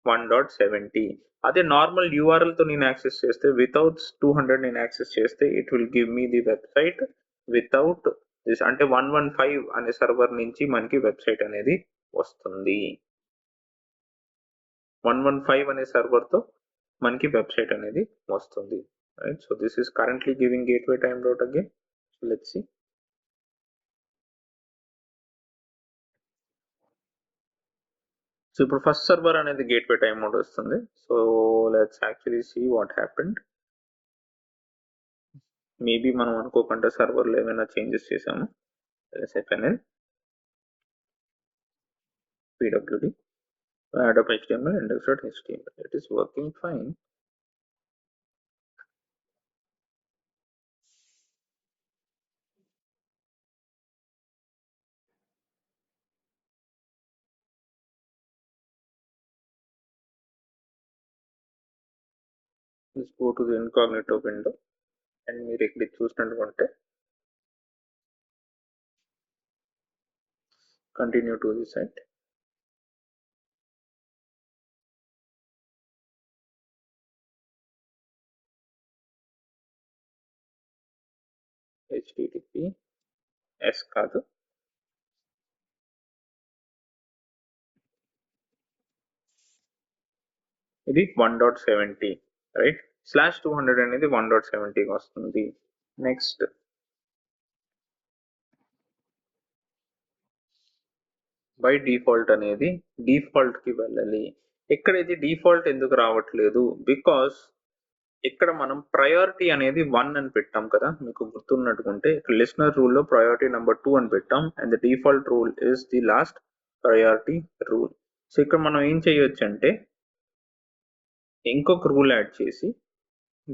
1.70. అదే నార్మల్ యూఆర్ఎల్ తో నేను యాక్సెస్ చేస్తే వితౌట్ 200 నేను యాక్సెస్ చేస్తే it will give me the website without this. అంటే 115 అనే సర్వర్ నుంచి మనకి వెబ్సైట్ అనేది వస్తుంది. 115 అనే సర్వర్ తో మనకి వెబ్సైట్ అనేది వస్తుంది, right? So this is currently giving gateway timeout again. So let's see. So ఇప్పుడు ఫస్ట్ సర్వర్ అనేది గేట్వే టైమ్అవుట్ వస్తుంది. So let's actually see what happened. Maybe మనం అనుకోకుండా సర్వర్లో ఏమైనా చేంజెస్ చేసాము. LSFNL pwd add.html index.html. It is working fine. Let's go to the incognito window and మీరు ఇక్కడ చూసినట్టుకుంటే continue to the site. https కాదు ఇది 1.70, రైట్. /200 అనేది 1.70 వస్తుంది. నెక్స్ట్ బై డిఫాల్ట్ అనేది డిఫాల్ట్ కి వెళ్ళాలి. ఇక్కడ ఇది డిఫాల్ట్ ఎందుకు రావట్లేదు? బికాస్ ఇక్కడ మనం ప్రయారిటీ అనేది 1 అని పెట్టాం కదా, మీకు గుర్తున్నట్టుకుంటే ఇక్కడ listener rule low priority number 2 అని పెట్టాం and the default rule is the last priority rule. So ఇక్కడ మనం ఏం చేయొచ్చు అంటే ఇంకొక రూల్ యాడ్ చేసి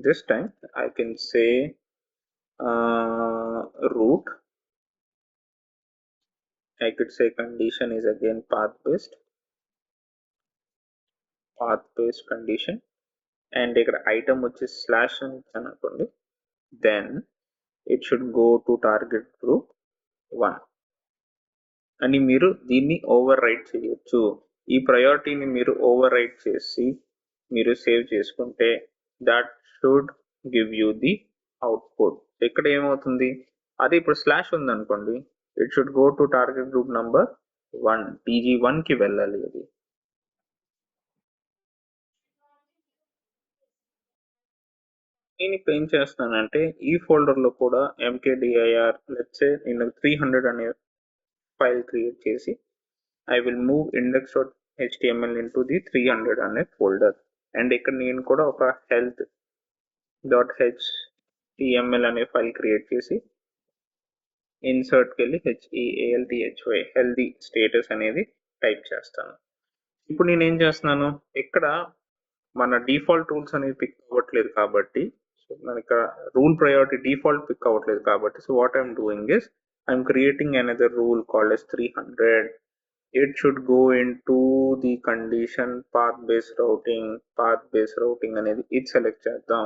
this time I can say root. I could say condition is again path based condition and ఇక్కడ item వచ్చి slash అని అనుకోండి, then it should go to target group 1 అని మీరు దీన్ని ఓవర్ రైట్ చేయొచ్చు. ఈ ప్రయారిటీని మీరు ఓవర్ రైట్ చేసి మీరు సేవ్ చేసుకుంటే that should give you the output. ఇక్కడ ఏమవుతుంది, అది ఇప్పుడు స్లాష్ ఉంది అనుకోండి, it should go to target group number 1 TG1 కి వెళ్ళాలి. అది నేను ఇప్పుడు ఏం చేస్తున్నానంటే ఈ ఫోల్డర్ లో కూడా mkdir లెట్స్ సే నేను 300 అనే ఫైల్ క్రియేట్ చేసి I will move index.html into the 300 అనే ఫోల్డర్ అండ్ ఇక్కడ నేను కూడా ఒక health.html అనే ఫైల్ క్రియేట్ చేసి ఇన్సర్ట్ కి వెళ్ళి HEALTHY హెల్తీ స్టేటస్ అనేది టైప్ చేస్తాను. ఇప్పుడు నేను ఏం చేస్తున్నాను, ఇక్కడ మన డిఫాల్ట్ రూల్స్ అనేవి పిక్ అవ్వట్లేదు కాబట్టి, సో మన ఇక్కడ రూల్ ప్రయారిటీ డిఫాల్ట్ పిక్ అవ్వట్లేదు కాబట్టి, so what I'm doing is I'm creating another rule called as 300. it should go into the condition path based routing అనేది ఇది సెలెక్ట్ చేద్దాం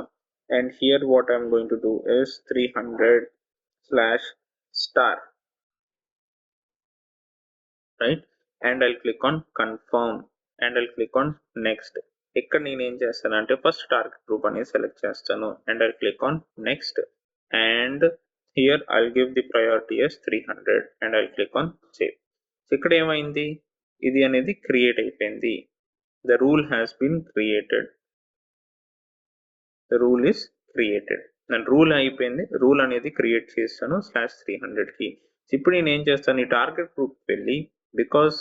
and here what I'm going to do is 300/* right, and I'll click on confirm and I'll click on next. ఇక్కడ నేను ఏం చేస్తానంటే first target group అనేది select చేస్తాను and I'll click on next and here I'll give the priority as 300 and I'll click on save. ఇక్కడ ఏమైంది, ఇది అనేది క్రియేట్ అయిపోయింది. The rule has been created, the rule is created. నేను rule అయిపోయింది, rule అనేది క్రియేట్ చేస్తాను /300 కి. ఇప్పుడు నేను ఏం చేస్తాను, ఈ టార్గెట్ గ్రూప్ వెళ్ళి because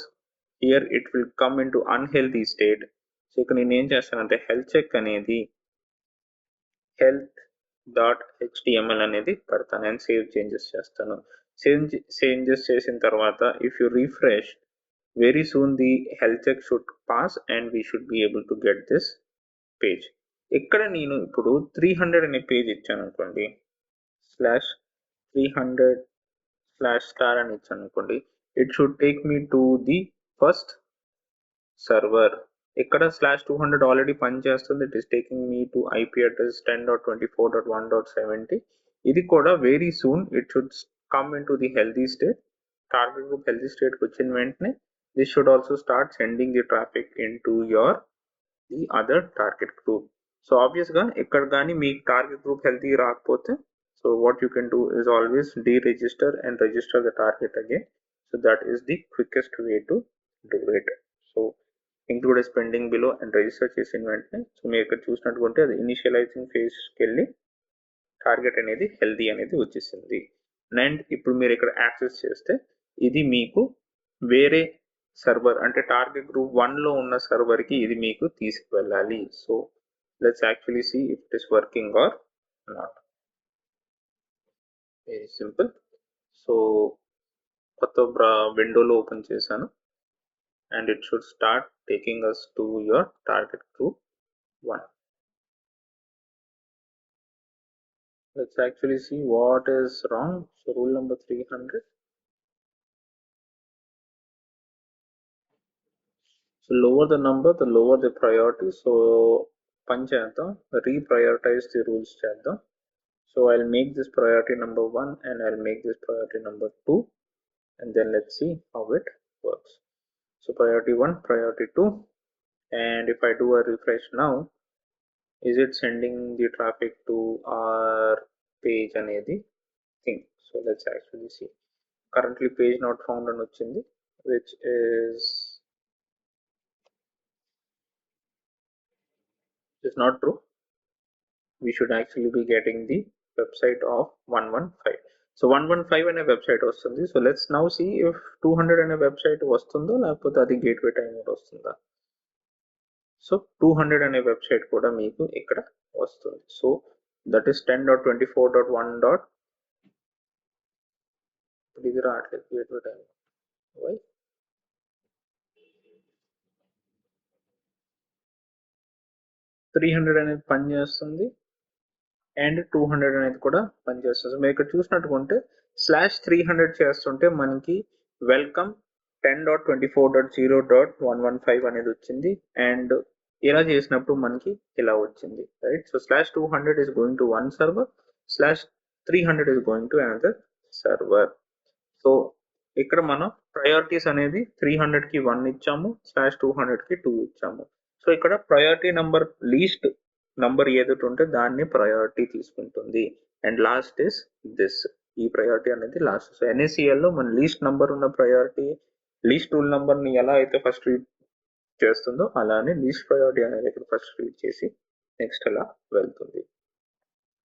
here it will come in to unhealthy state, so ఇక్కడ నేను ఏం చేస్తానంటే హెల్త్ చెక్ అనేది health.html అనేది పెడతాను అండ్ సేవ్ చేంజెస్ చేస్తాను. చేంజెస్ చేసిన తర్వాత if you refresh very soon the health check should pass and we should be able to get this page. ఇక్కడ నేను ఇప్పుడు 300 అనే పేజ్ ఇచ్చాను అనుకోండి, /300/* అని ఇచ్చాను అనుకోండి, it should take me to the first server. ఇక్కడ /200 ఆల్రెడీ పనిచేస్తుంది, it is taking me to IP address 10.24.1.70. ఇది కూడా very soon it should come in to the healthy state. Target group healthy state కి వచ్చిన వెంటనే this should also start sending the traffic into the other target group. So obvious గా ఇక్కడ కానీ మీ target group healthy రాకపోతే, so what you can do is always deregister and register the target again. So that is the quickest way to do it. So include a spending below and register చేసిన వెంటనే, so మీరు ఇక్కడ చూసినట్టుకుంటే అది initialising phase కి వెళ్ళి target అనేది healthy అనేది వచ్చేసింది. అండ్ ఇప్పుడు మీరు ఇక్కడ యాక్సెస్ చేస్తే ఇది మీకు వేరే సర్వర్ అంటే టార్గెట్ గ్రూప్ 1 లో ఉన్న సర్వర్ కి ఇది మీకు తీసుకువెళ్ళాలి. So let's actually see if it is working or not. Very simple. So కొత్త విండోలో ఓపెన్ చేశాను and it should start taking us to your target group 1. Let's actually see what is wrong. So rule number 300. So lower the number, the lower the priority. So punch చేద్దాం, reprioritize the rules చేద్దాం. So I'll make this priority number 1 and I'll make this priority number 2 and then let's see how it works. So priority 1, priority 2, and if I do a refresh now, is it sending the traffic to our page అనేది thing. So let's actually see. Currently page not found అని వచ్చింది, which is is not true. We should actually be getting the website of 115. So 115 అనే website వస్తుంది. So let's now see if 200 అనే website వస్తుందో లేకపోతే అది gateway time వస్తుందా. So 200 అనే వెబ్సైట్ కూడా మీకు ఇక్కడ వస్తుంది. So that is 10.24.1. ఇది రావట్లేదు గేట్వే టైం. వై 300 అనేది పనిచేస్తుంది అండ్ 200 అనేది కూడా పనిచేస్తుంది. మీరు ఇక్కడ చూసినట్టుకుంటే /300 చేస్తుంటే మనకి వెల్కమ్ 10.24.0.115 అనేది వచ్చింది అండ్ ఇలా చేసినప్పుడు మనకి ఇలా వచ్చింది, right. So /200 is going to one server, /300 is going to another server. So ఇక్కడ మనం ప్రయారిటీస్ అనేది 300 కి 1 ఇచ్చాము, /200 కి 2 ఇచ్చాము. సో ఇక్కడ ప్రయారిటీ నంబర్ లీస్ట్ నంబర్ ఏదైతే ఉంటే దాన్ని ప్రయారిటీ తీసుకుంటుంది అండ్ లాస్ట్ ఇస్ దిస్. ఈ ప్రయారిటీ అనేది లాస్ట్. సో NACL లో మన లీస్ట్ నంబర్ ఉన్న ప్రయారిటీ లీస్ట్ రూల్ నంబర్ ని ఎలా అయితే ఫస్ట్ రీడ్ చేస్తుందో అలానే లీస్ట్ ప్రయారిటీ అనేది ఇక్కడ ఫస్ట్ రీడ్ చేసి నెక్స్ట్ అలా వెళ్తుంది.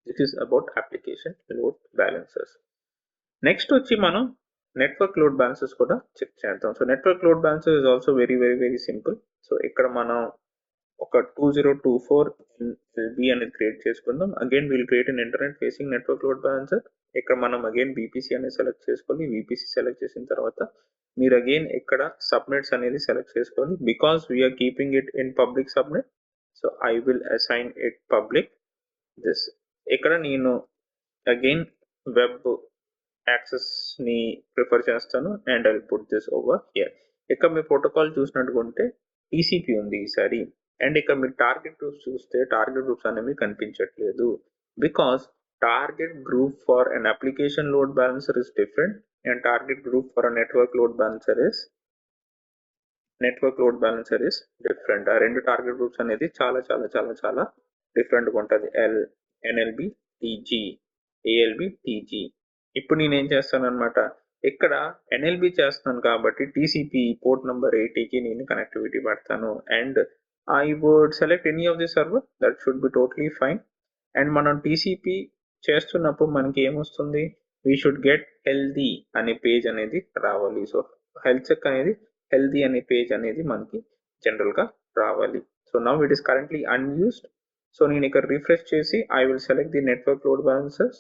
This is about application load balancers. Next వచ్చి మనం నెట్వర్క్ లోడ్ బ్యాలెన్సెస్ కూడా చెక్ చేద్దాం. So network load balancers is also very very very simple. So ఇక్కడ మనం ఒక 2024 LB అనేది క్రియేట్ చేసుకుందాం. Again we'll create an internet facing network load balancer. ఇక్కడ మనం అగైన్ BPC అనేది సెలెక్ట్ చేసుకోవాలి. VPC సెలెక్ట్ చేసిన తర్వాత మీరు అగైన్ ఇక్కడ సబ్నెట్స్ అనేది సెలెక్ట్ చేసుకోవాలి. Because we're keeping it in public subnet, so I will assign it public this. ఇక్కడ నేను అగైన్ వెబ్ యాక్సెస్ ని ప్రిఫర్ చేస్తాను and I will put this over here. ఇక్కడ మీ ప్రోటోకాల్ చూసినట్టుకుంటే TCP ఉంది ఈసారి అండ్ ఇక్కడ మీరు టార్గెట్ గ్రూప్స్ చూస్తే టార్గెట్ గ్రూప్స్ అనేవి కనిపించట్లేదు because target group for an application load balancer is different and target group for a network load balancer is different. ఆ రెండు టార్గెట్ గ్రూప్స్ అనేది చాలా చాలా చాలా చాలా డిఫరెంట్ గా ఉంటుంది. NLB TG, ALB TG. ఇప్పుడు నేనేం చేస్తాను అనమాట, ఇక్కడ NLB చేస్తాను కాబట్టి TCP పోర్ట్ నెంబర్ 80కి నేను కనెక్టివిటీ పెడతాను and I would select any of the server, that should be totally fine. And మనం TCP చేస్తున్నప్పుడు మనకి ఏమొస్తుంది, we should get healthy అనే పేజ్ అనేది రావాలి. సో హెల్త్ చెక్ అనేది healthy అనే పేజ్ అనేది మనకి జనరల్ గా రావాలి. So now it is currently unused. So నేను ఇక్కడ రిఫ్రెష్ చేసి I will select the network load balancers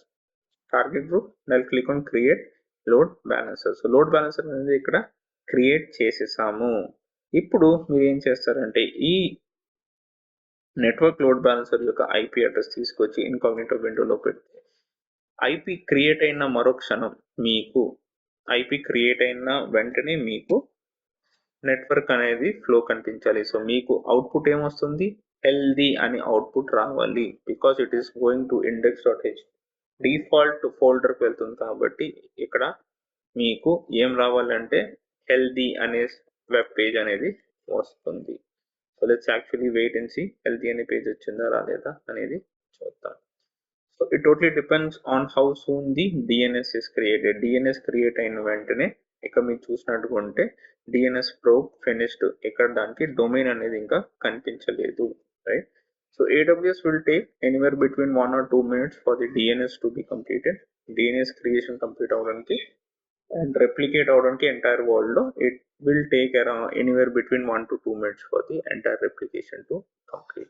target group and I'll click on create load balancer. So load balancer అనేది ఇక్కడ క్రియేట్ చేసేసాము. ఇప్పుడు మీరు ఏం చేస్తారంటే ఈ నెట్వర్క్ లోడ్ బ్యాలెన్సర్ యొక్క IP అడ్రస్ తీసుకొచ్చి ఇన్కాగ్నిటో విండోలో పెడితే IP క్రియేట్ అయిన మరుక్షణం మీకు IP క్రియేట్ అయిన వెంటనే మీకు నెట్వర్క్ అనేది ఫ్లో కనిపించాలి. సో మీకు అవుట్పుట్ ఏమొస్తుంది, హెల్దీ అని అవుట్పుట్ రావాలి because it is going to index.h default ఫోల్డర్కి వెళ్తుంది కాబట్టి ఇక్కడ మీకు ఏం రావాలంటే హెల్దీ అనే వెబ్ పేజ్ అనేది వస్తుంది. So let's actually wait and see healthy అనే పేజ్ వచ్చిందా రాలేదా అనేది చూద్దాం. So it totally depends on how soon the DNS is created. DNS create అయిన వెంటనే ఇక్కడ మీరు చూసినట్టుకుంటే DNS probe finished, ఇక్కడ దానికి డొమైన్ అనేది ఇంకా కనిపించలేదు, right. So AWS will take anywhere between 1 or 2 minutes for the DNS to be completed. DNS creation complete అవడానికి and replicate అవడానికి entire world లో it will take around anywhere between 1 to 2 minutes for the entire replication to complete.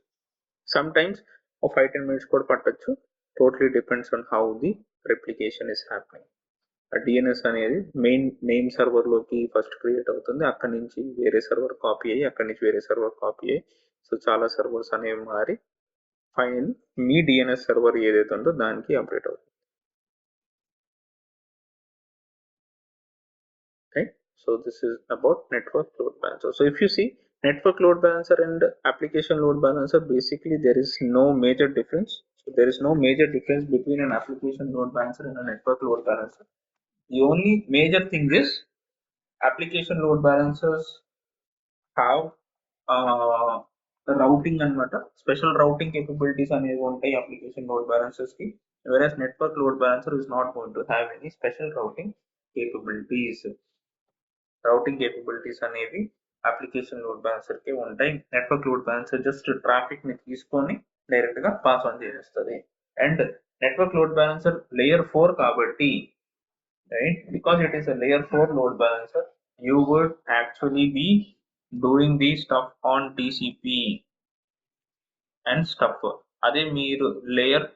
Sometimes 5-10 minutes కూడా పట్టొచ్చు. Totally depends on how the replication is happening. DNS అనేది main name server లోకి first create అవుతుంది, అక్కడి నుంచి వేరే server copy అయ్యి అక్కడి నుంచి వేరే సర్వర్ కాపీ అయ్యి సో చాలా సర్వర్స్ అనేవి మారి ఫైనల్ మీ DNS సర్వర్ ఏదైతే ఉందో దానికి అప్డేట్ అవుతుంది. Right? So this is about network load balancer. So if you see network load balancer and application load balancer, basically there is no major difference. So there is no major difference between an application load balancer and a network load balancer. The only major thing is application load balancers have routing అనమాట, special routing capabilities అనేవి ఉంటాయి application load balancers కి, whereas network load balancer is not going to have any special routing capabilities. Routing capabilities అనేవి application load balancer కి ఉంటాయి. Network load balancer just traffic ని తీసుకొని direct గా పాస్ ఆన్ చేస్తుంది. And network load balancer layer 4 కాబట్టి, right, because it is a layer 4 load balancer, you would actually be doing the stuff on TCP and stuff. అదే మీరు layer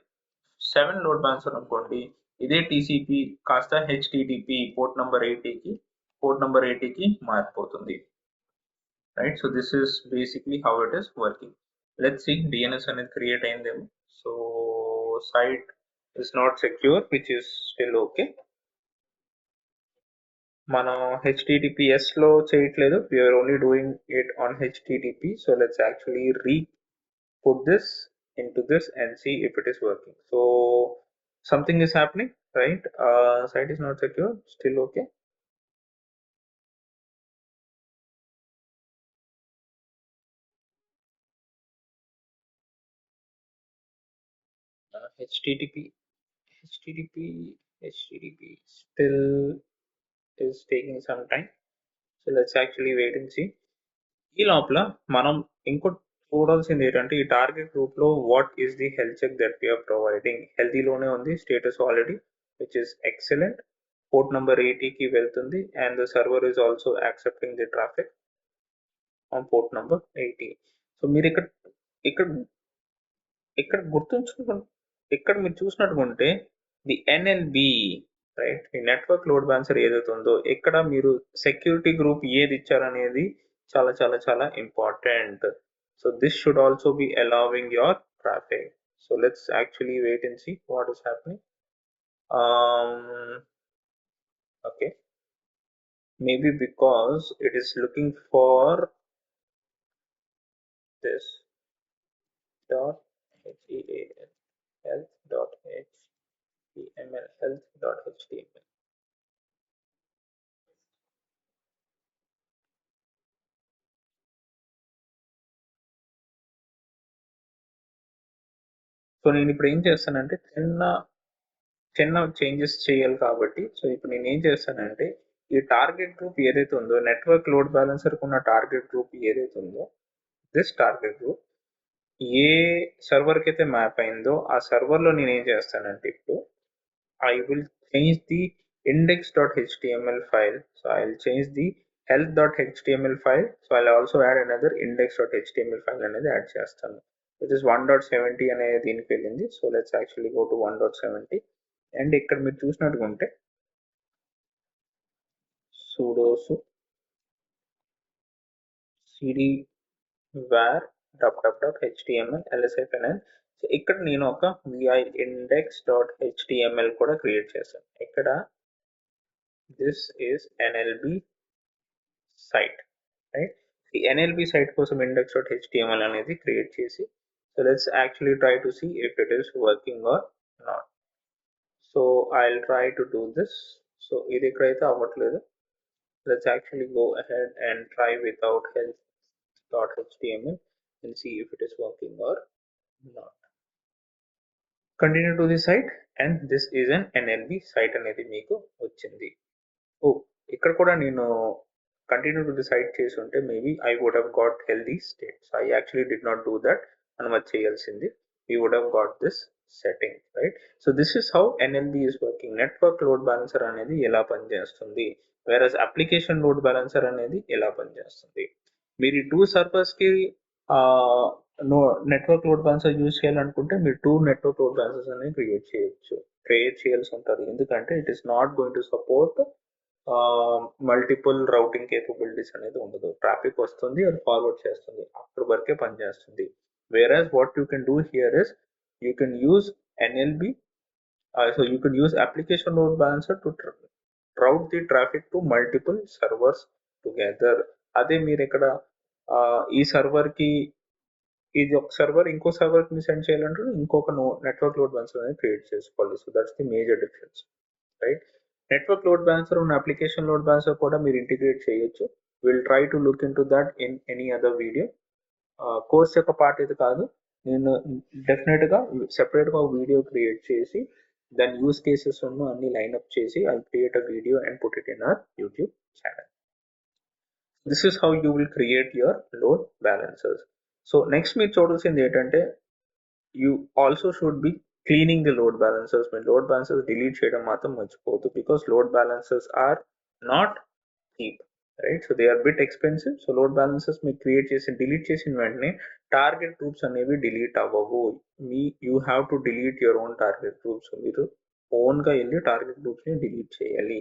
7 load balancer అనుకోండి, ఇదే TCP కాస్త HTTP port number 80 కి మారిపోతుంది. Right, so this is basically how it is working. Let's see DNS అనేది create అయిందేమో. So site is not secure, which is still okay. మనం HTTPS లో చేయట్లేదు, we are only doing it on HTTP. So let's actually put this into this and see if it is working. So something is happening, right? Site is not secure, still okay. HTTP still is taking some time. So let's actually wait and see. ఈ లోపల మనం ఇంకోటి చూడాల్సింది ఏంటంటే, ఈ target group లో what is the health check that we're providing. హెల్తీలోనే ఉంది status already, which is excellent. Port number 80 కి వెళ్తుంది and the server is also accepting the traffic on port number 80. So మీరు ఇక్కడ ఇక్కడ ఇక్కడ గుర్తుంచుకుంటే, ఇక్కడ మీరు చూసినట్టుకుంటే ది ఎన్ఎల్బి, రైట్, ఈ నెట్వర్క్ లోడ్ బ్యాలెన్సర్ ఏదైతే ఉందో ఇక్కడ మీరు సెక్యూరిటీ గ్రూప్ ఏది ఇచ్చారనేది చాలా చాలా చాలా important. So this should also be allowing your traffic. So let's actually wait and see what is happening. Okay, maybe because it is looking for this dot health dot html health dot html. So నేను ఇప్పుడు ఏం చేస్తానంటే చిన్న changes చేయాలి కాబట్టి, so ఇప్పుడు నేను ఏం చేస్తానంటే ఈ టార్గెట్ గ్రూప్ ఏదైతే ఉందో, నెట్వర్క్ లోడ్ బ్యాలెన్సర్ ఉన్న టార్గెట్ గ్రూప్ ఏదైతే ఉందో, దిస్ టార్గెట్ గ్రూప్ ఏ సర్వర్కి అయితే మ్యాప్ అయిందో ఆ సర్వర్లో నేను ఏం చేస్తానంటే ఇప్పుడు I will change the index.html file. So I'll change the health.html file. So I'll also add another index.html file అనేది యాడ్ చేస్తాను, which is 1.70 అనేది దీనికి వెళ్ళింది. So let's actually go to 1.70 and ఇక్కడ మీరు చూసినట్టుకుంటే sudo cd var html ls-n. So ఇక్కడ నేను ఒక vi index.html కూడా క్రియేట్ చేశాను. ఇక్కడ this is NLB site, right? The NLB site కోసం index.html అనేది క్రియేట్ చేసి, so let's actually try to see if it is working or not. So I'll try to do this. So ఇది ఎక్కడైతే అవ్వట్లేదు, let's actually go ahead and try without health.html and see if it is working or not. Continue to the site and this is an NLB site అనేది మీకు వచ్చింది. ఓ ఇక్కడ కూడా నేను continue to the site చేసి ఉంటే maybe I would have got healthy states. I actually did not do that. మనం అది చేయాల్సింది, we would have got this setting, right? So this is how NLB is working. Network load balancer అనేది ఎలా పనిచేస్తుంది, వేరస్ application load balancer అనేది ఎలా పనిచేస్తుంది. మీరు ఈ 2 సర్వర్స్ కి నెట్వర్క్ లోడ్ బ్యాలెన్సర్ యూజ్ చేయాలనుకుంటే మీరు 2 నెట్వర్క్ లోడ్ బ్యాలెన్సర్స్ అనేది క్రియేట్ చేయాల్సి ఉంటుంది. ఎందుకంటే it is not going to support multiple routing capabilities అనేది ఉండదు. ట్రాఫిక్ వస్తుంది, అది ఫార్వర్డ్ చేస్తుంది, అక్కడ వరకే పనిచేస్తుంది. Whereas what you can do here is you can use NLB, so you can use application load balancer to route the traffic to multiple servers together. అదే మీరు ఇక్కడ ఈ సర్వర్ కి ఇది ఒక సర్వర్ ఇంకో సర్వర్ కి సెండ్ చేయాలంటే ఇంకొక నెట్వర్క్ లోడ్ బ్యాలెన్సర్ అనేది క్రియేట్ చేసుకోవాలి. So that's the major difference, right? Network load balancer ఉన్న అప్లికేషన్ లోడ్ బ్యాలెన్సర్ కూడా మీరు ఇంటిగ్రేట్ చేయొచ్చు. Will try to look in to that in any other video. Course యొక్క పార్ట్ ఇది కాదు, నేను డెఫినెట్ గా సెపరేట్ గా వీడియో క్రియేట్ చేసి దాని యూస్ కేసెస్ అన్ని లైన్ అప్ చేసి I create a video and put it in our YouTube channel. This is how you will create your load balancers. So next మీరు చూడాల్సింది ఏంటంటే you also should be cleaning the load balancers. When load balancers delete చేయడం మాత్రం మర్చిపోవద్దు, because load balancers are not cheap, right? So they are bit expensive. So load balancers మీరు create చేసి delete చేసిన వెంటనే టార్గెట్ గ్రూప్స్ అనేవి delete అవ్వవు. you have to delete your own target groups. So మీరు own గా వెళ్ళి టార్గెట్ గ్రూప్స్ ని delete చేయాలి.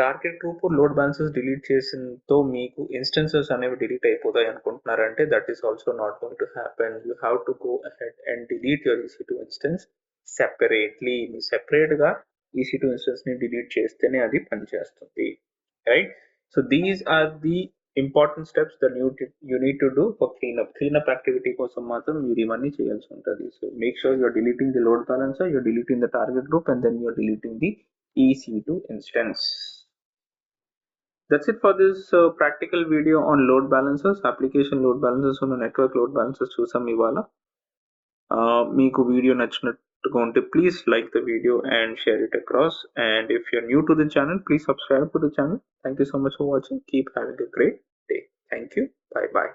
Target group load balances delete చేసినతో మీకు ఇన్స్టెన్సెస్ అనేవి డిలీట్ అయిపోతాయి అనుకుంటున్నారంటే that is also not going to happen. You have to go ahead and delete your EC2 instance separately. మీ సెపరేట్ గా EC2 ఇన్స్టెన్స్ ని డిలీట్ చేస్తేనే అది పనిచేస్తుంది, right? So these are the important steps that you need to do for cleanup activity కోసం మాత్రం మీరు ఇవన్నీ చేయాల్సి ఉంటుంది. So make sure you're deleting the load balancer, you're deleting the target group, and then you're deleting the EC2 instance. That's it for this practical video on load balancers, application load balancers on network load balancers చూసాం ఇవాళ. మీకు video నచ్చినట్టుగా ఉంటే please like the video and share it across, and if you're new to the channel, please subscribe to the channel. Thank you so much for watching. Keep having a great day. Thank you. Bye bye.